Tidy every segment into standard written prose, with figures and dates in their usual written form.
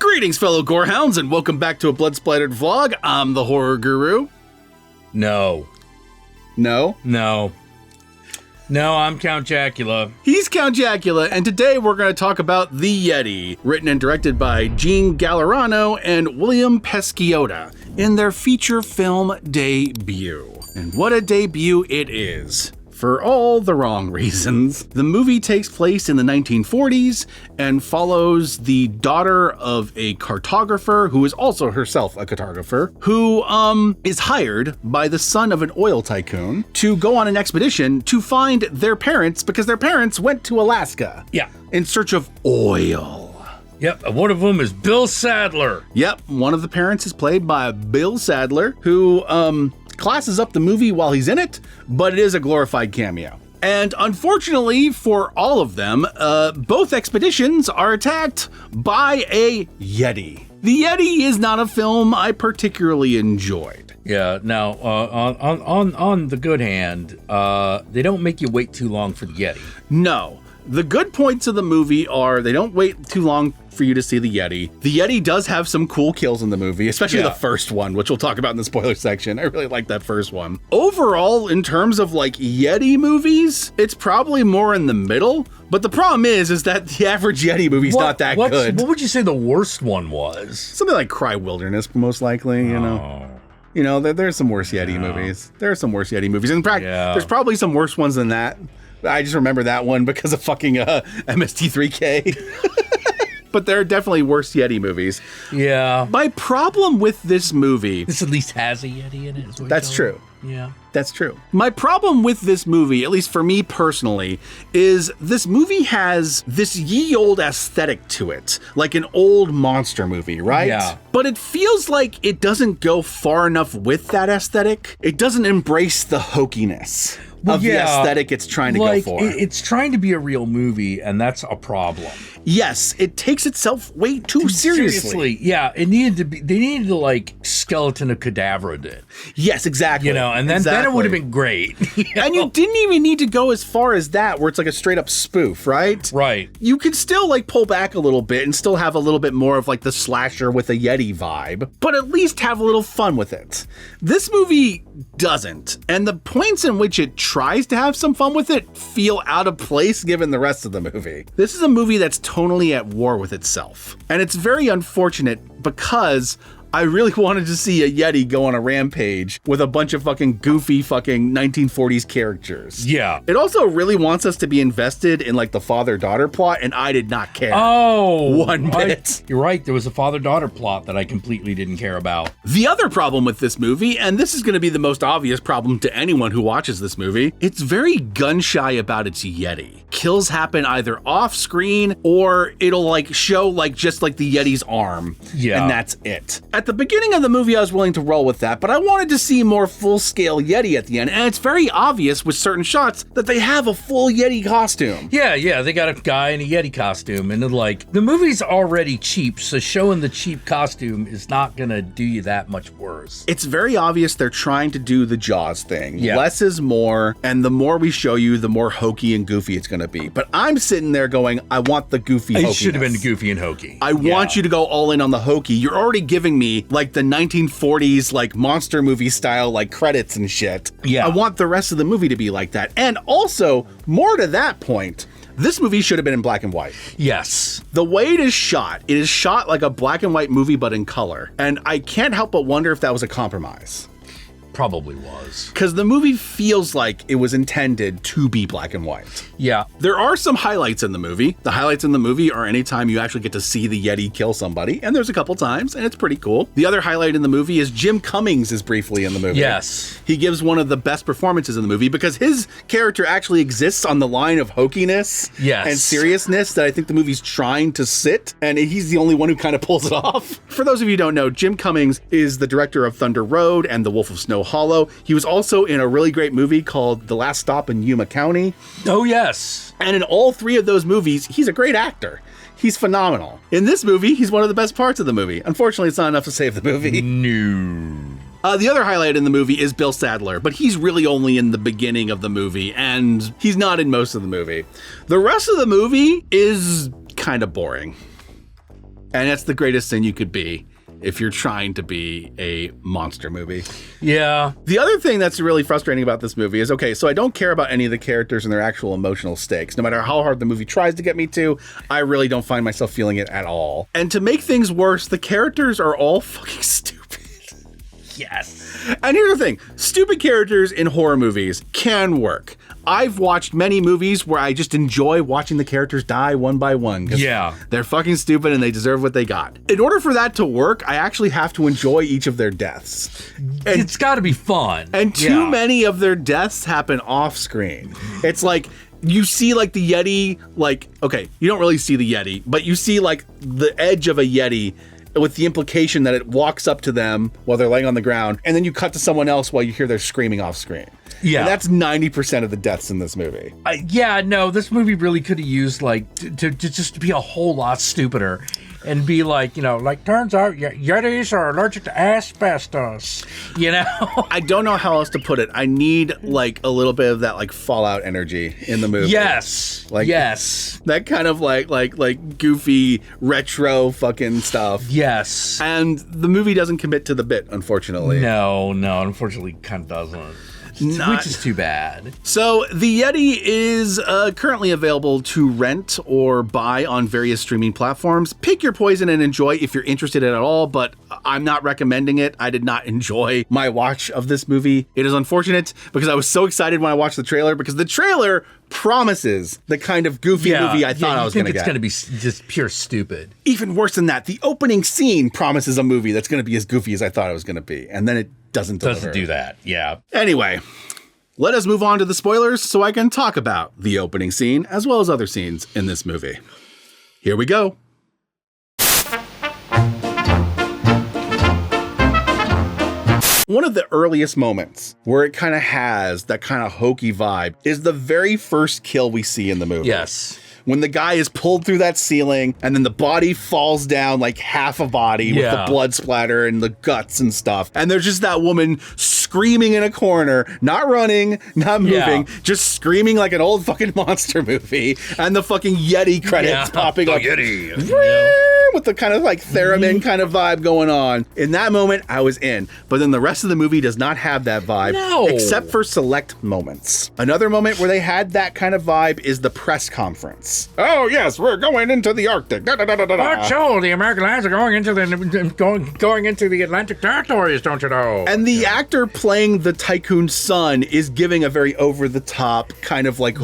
Greetings, fellow Gorehounds, and welcome back to a Blood Splattered vlog. I'm the Horror Guru. No, I'm Count Jackula. He's Count Jackula, and today we're going to talk about The Yeti, written and directed by Gene Gallerano and William Pisciotta in their feature film debut. And what a debut it is. For all the wrong reasons. The movie takes place in the 1940s and follows the daughter of a cartographer who is also herself a cartographer who is hired by the son of an oil tycoon to go on an expedition to find their parents because their parents went to Alaska. Yeah. In search of oil. Yep, one of them is Bill Sadler. Yep, one of the parents is played by Bill Sadler, who classes up the movie while he's in it, but it is a glorified cameo. And unfortunately for all of them, both expeditions are attacked by a Yeti. The Yeti is not a film I particularly enjoyed. Yeah, now, on the good hand, they don't make you wait too long for the Yeti. No. The good points of the movie are they don't wait too long for you to see the Yeti. The Yeti does have some cool kills in the movie, especially the first one, which we'll talk about in the spoiler section. I really like that first one. Overall, in terms of like Yeti movies, it's probably more in the middle. But the problem is that the average Yeti movie's not that good. What would you say the worst one was? Something like Cry Wilderness, most likely, you know. You know, there's some worse Yeti movies. There are some worse Yeti movies. In fact, there's probably some worse ones than that. I just remember that one because of fucking MST3K. But there are definitely worse Yeti movies. Yeah. My problem with this movie... This at least has a Yeti in it. That's true. Yeah. That's true. My problem with this movie, at least for me personally, is this movie has this ye old aesthetic to it, like an old monster movie, right? Yeah. But it feels like it doesn't go far enough with that aesthetic. It doesn't embrace the hokiness of the aesthetic it's trying to go for. It's trying to be a real movie, and that's a problem. Yes, it takes itself way too seriously. Yeah, it needed to be. They needed to like skeleton a cadaver it. Yes, exactly. You know, and then it would have been great. And you didn't even need to go as far as that, where it's like a straight up spoof, right? Right. You could still like pull back a little bit and still have a little bit more of like the slasher with a Yeti vibe, but at least have a little fun with it. This movie doesn't, and the points in which it tries to have some fun with it feel out of place given the rest of the movie. This is a movie that's tonally at war with itself, and it's very unfortunate because I really wanted to see a Yeti go on a rampage with a bunch of fucking goofy fucking 1940s characters. Yeah. It also really wants us to be invested in like the father-daughter plot, and I did not care. Oh, one bit. You're right. There was a father-daughter plot that I completely didn't care about. The other problem with this movie, and this is going to be the most obvious problem to anyone who watches this movie, it's very gun-shy about its Yeti. Kills happen either off-screen or it'll like show like just like the Yeti's arm. Yeah. And that's it. At the beginning of the movie, I was willing to roll with that, but I wanted to see more full-scale Yeti at the end, and it's very obvious with certain shots that they have a full Yeti costume. Yeah, they got a guy in a Yeti costume, and like, the movie's already cheap, so showing the cheap costume is not gonna do you that much worse. It's very obvious they're trying to do the Jaws thing. Yeah. Less is more, and the more we show you, the more hokey and goofy it's gonna be. But I'm sitting there going, I want the goofy hokiness. It should have been goofy and hokey. I want you to go all in on the hokey. You're already giving me like the 1940s like monster movie style like credits and shit. Yeah. I want the rest of the movie to be like that. And also, more to that point, this movie should have been in black and white. Yes. The way it is shot like a black and white movie but in color. And I can't help but wonder if that was a compromise. Probably was. Because the movie feels like it was intended to be black and white. Yeah. There are some highlights in the movie. The highlights in the movie are anytime you actually get to see the Yeti kill somebody, and there's a couple times, and it's pretty cool. The other highlight in the movie is Jim Cummings is briefly in the movie. Yes. He gives one of the best performances in the movie because his character actually exists on the line of hokiness and seriousness that I think the movie's trying to sit, and he's the only one who kind of pulls it off. For those of you who don't know, Jim Cummings is the director of Thunder Road and The Wolf of Snow Hollow. He was also in a really great movie called The Last Stop in Yuma County. Oh, yes. And in all three of those movies, he's a great actor. He's phenomenal. In this movie, he's one of the best parts of the movie. Unfortunately, it's not enough to save the movie. No. The other highlight in the movie is Bill Sadler, but he's really only in the beginning of the movie, and he's not in most of the movie. The rest of the movie is kind of boring. And that's the greatest thing you could be if you're trying to be a monster movie. Yeah. The other thing that's really frustrating about this movie is, okay, so I don't care about any of the characters and their actual emotional stakes. No matter how hard the movie tries to get me to, I really don't find myself feeling it at all. And to make things worse, the characters are all fucking stupid. Yes. And here's the thing, stupid characters in horror movies can work. I've watched many movies where I just enjoy watching the characters die one by one. Yeah. They're fucking stupid and they deserve what they got. In order for that to work, I actually have to enjoy each of their deaths. And it's got to be fun. And too many of their deaths happen off screen. It's like, you see like the Yeti, like, okay, you don't really see the Yeti, but you see like the edge of a Yeti with the implication that it walks up to them while they're laying on the ground, and then you cut to someone else while you hear their screaming off screen. Yeah. And that's 90% of the deaths in this movie. This movie really could have used like to just be a whole lot stupider and be like, like turns out Yetis are allergic to asbestos, I don't know how else to put it. I need like a little bit of that like Fallout energy in the movie. Yes. Like, yes. That kind of like goofy retro fucking stuff. Yes. And the movie doesn't commit to the bit, unfortunately. No, unfortunately kind of doesn't. Which is too bad. So the Yeti is currently available to rent or buy on various streaming platforms. Pick your poison and enjoy if you're interested in it at all, but I'm not recommending it. I did not enjoy my watch of this movie. It is unfortunate because I was so excited when I watched the trailer, because the trailer promises the kind of goofy movie I thought I was going to get. It's going to be just pure stupid. Even worse than that, the opening scene promises a movie that's going to be as goofy as I thought it was going to be, and then it doesn't deliver. Doesn't do that, yeah. Anyway, let us move on to the spoilers so I can talk about the opening scene as well as other scenes in this movie. Here we go. One of the earliest moments where it kind of has that kind of hokey vibe is the very first kill we see in the movie. Yes. When the guy is pulled through that ceiling and then the body falls down like half a body with the blood splatter and the guts and stuff. And there's just that woman screaming in a corner, not running, not moving, just screaming like an old fucking monster movie. And the fucking Yeti credits popping up. Yeti. With the kind of like theremin kind of vibe going on. In that moment, I was in. But then the rest of the movie does not have that vibe. No. Except for select moments. Another moment where they had that kind of vibe is the press conference. Oh yes, we're going into the Arctic. But so the American lads are going into the Atlantic territories, don't you know? And the actor playing the tycoon's son is giving a very over the top kind of like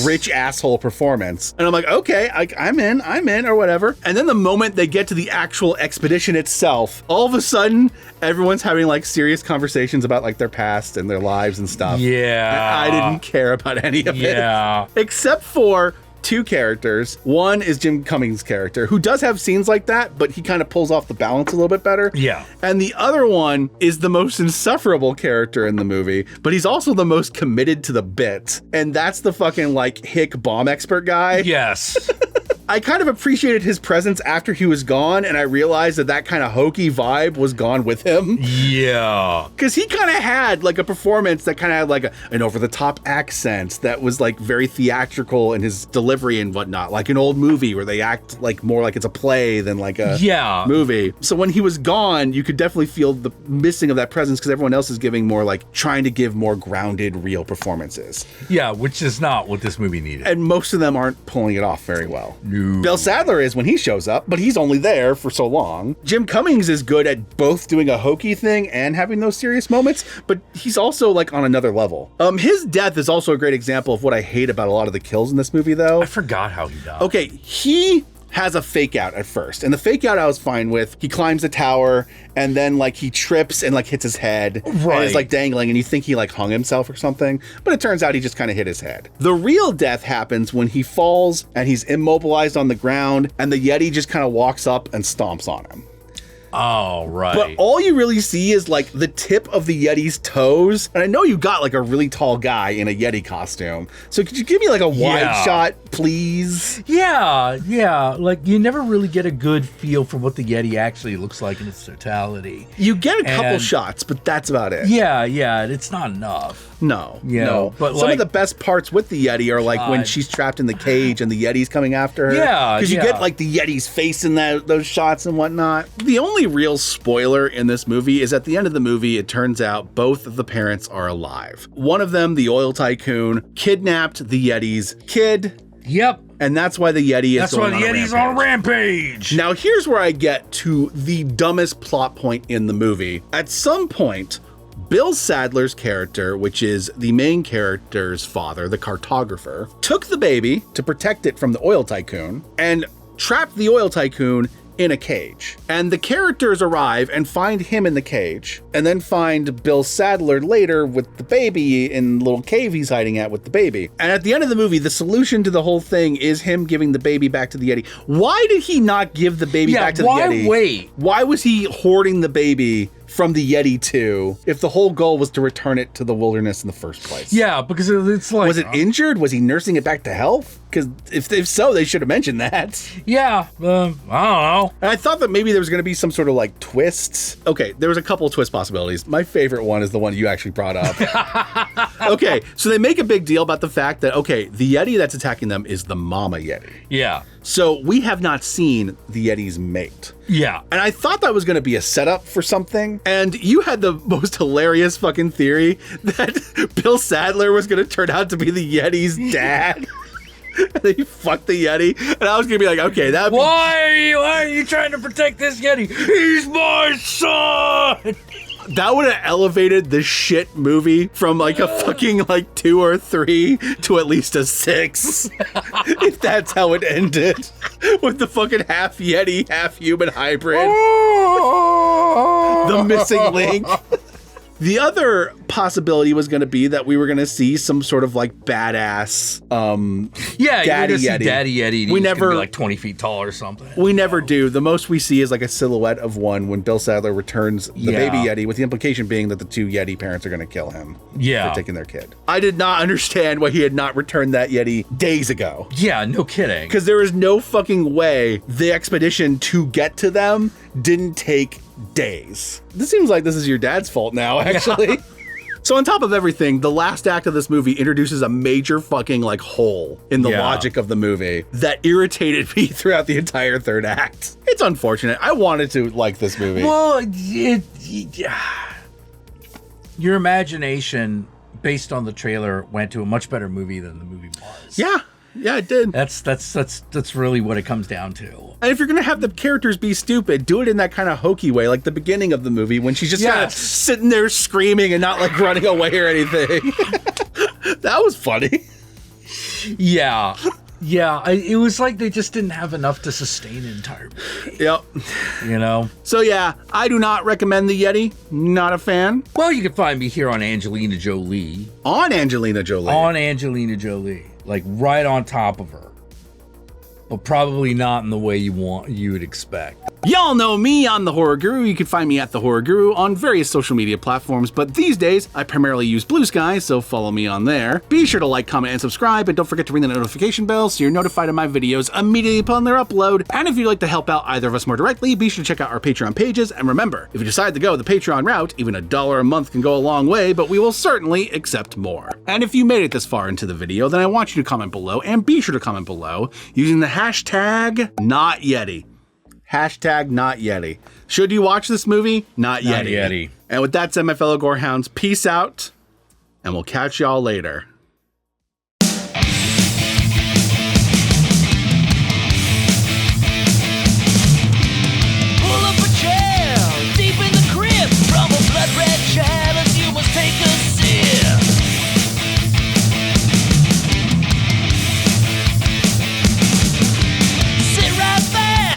rich asshole performance. And I'm like, okay, I'm in or whatever. And then the moment they get to the actual expedition itself, all of a sudden everyone's having like serious conversations about like their past and their lives and stuff. Yeah. I didn't care about any of it. Except for two characters. One is Jim Cummings' character, who does have scenes like that, but he kind of pulls off the balance a little bit better. Yeah. And the other one is the most insufferable character in the movie, but he's also the most committed to the bit. And that's the fucking like hick bomb expert guy. Yes. I kind of appreciated his presence after he was gone, and I realized that kind of hokey vibe was gone with him. Yeah. Because he kind of had like a performance that kind of had like an over-the-top accent that was like very theatrical in his delivery and whatnot, like an old movie where they act like more like it's a play than like a movie. So when he was gone, you could definitely feel the missing of that presence because everyone else is giving more like trying to give more grounded, real performances. Yeah, which is not what this movie needed. And most of them aren't pulling it off very well. No. Bill Sadler is when he shows up, but he's only there for so long. Jim Cummings is good at both doing a hokey thing and having those serious moments, but he's also like on another level. His death is also a great example of what I hate about a lot of the kills in this movie, though. I forgot how he died. Okay, he has a fake out at first, and the fake out I was fine with. He climbs a tower and then like he trips and like hits his head and is like dangling, and you think he like hung himself or something, but it turns out he just kind of hit his head. The real death happens when he falls and he's immobilized on the ground and the Yeti just kind of walks up and stomps on him. Oh, right. But all you really see is like the tip of the Yeti's toes. And I know you got like a really tall guy in a Yeti costume. So could you give me like a wide shot, please? Yeah. Like you never really get a good feel for what the Yeti actually looks like in its totality. You get a couple shots, but that's about it. Yeah. It's not enough. No. But some of the best parts with the Yeti are like when she's trapped in the cage and the Yeti's coming after her. Yeah. Because you get like the Yeti's face in those shots and whatnot. The only real spoiler in this movie is at the end of the movie, it turns out both of the parents are alive. One of them, the oil tycoon, kidnapped the Yeti's kid. Yep. And that's why the Yeti is going on a rampage. That's why the Yeti's on a rampage. Now, here's where I get to the dumbest plot point in the movie. At some point, Bill Sadler's character, which is the main character's father, the cartographer, took the baby to protect it from the oil tycoon and trapped the oil tycoon in a cage. And the characters arrive and find him in the cage and then find Bill Sadler later with the baby in the little cave he's hiding at with the baby. And at the end of the movie, the solution to the whole thing is him giving the baby back to the Yeti. Why did he not give the baby back to the Yeti? Why wait? Why was he hoarding the baby from the Yeti 2 if the whole goal was to return it to the wilderness in the first place? Yeah, because it's like... Was it injured? Was he nursing it back to health? Because if so, they should have mentioned that. Yeah, I don't know. And I thought that maybe there was going to be some sort of like twist. Okay, there was a couple of twist possibilities. My favorite one is the one you actually brought up. Okay, so they make a big deal about the fact that, okay, the Yeti that's attacking them is the mama Yeti. Yeah. So we have not seen the Yeti's mate. Yeah. And I thought that was going to be a setup for something. And you had the most hilarious fucking theory that Bill Sadler was going to turn out to be the Yeti's dad. And he fucked the Yeti. And I was going to be like, okay, that. Why are you trying to protect this Yeti? He's my son! That would have elevated the shit movie from like a fucking like 2 or 3 to at least a 6. If that's how it ended. With the fucking half Yeti, half human hybrid. The missing link. The other possibility was going to be that we were going to see some sort of like badass Daddy Yeti. Daddy Yeti. We never be like 20 feet tall or something. We never do. The most we see is like a silhouette of one when Bill Sadler returns the baby Yeti, with the implication being that the 2 Yeti parents are going to kill him for taking their kid. I did not understand why he had not returned that Yeti days ago. Yeah, no kidding. Because there is no fucking way the expedition to get to them didn't take days. This seems like this is your dad's fault now, actually. Yeah. So on top of everything, the last act of this movie introduces a major fucking like hole in the logic of the movie that irritated me throughout the entire third act. It's unfortunate. I wanted to like this movie. Well, your imagination based on the trailer went to a much better movie than the movie was. Yeah, it did. That's really what it comes down to. And if you're gonna have the characters be stupid, do it in that kind of hokey way, like the beginning of the movie when she's just kind of sitting there screaming and not like running away or anything. That was funny. Yeah. It was like they just didn't have enough to sustain an entire movie. Yep. You know? So yeah, I do not recommend the Yeti. Not a fan. Well, you can find me here on Angelina Jolie. On Angelina Jolie. On Angelina Jolie. Like right on top of her. But probably not in the way you would expect. Y'all know me, I'm the Horror Guru. You can find me at the Horror Guru on various social media platforms, but these days I primarily use Blue Sky, so follow me on there. Be sure to like, comment, and subscribe, and don't forget to ring the notification bell so you're notified of my videos immediately upon their upload. And if you'd like to help out either of us more directly, be sure to check out our Patreon pages. And remember, if you decide to go the Patreon route, even $1 a month can go a long way, but we will certainly accept more. And if you made it this far into the video, then I want you to comment below, and be sure to comment below using the hashtag #NotYeti. Hashtag not Yeti. Should you watch this movie? Not Yeti. Not Yeti. And with that said, my fellow Gorehounds, peace out, and we'll catch y'all later.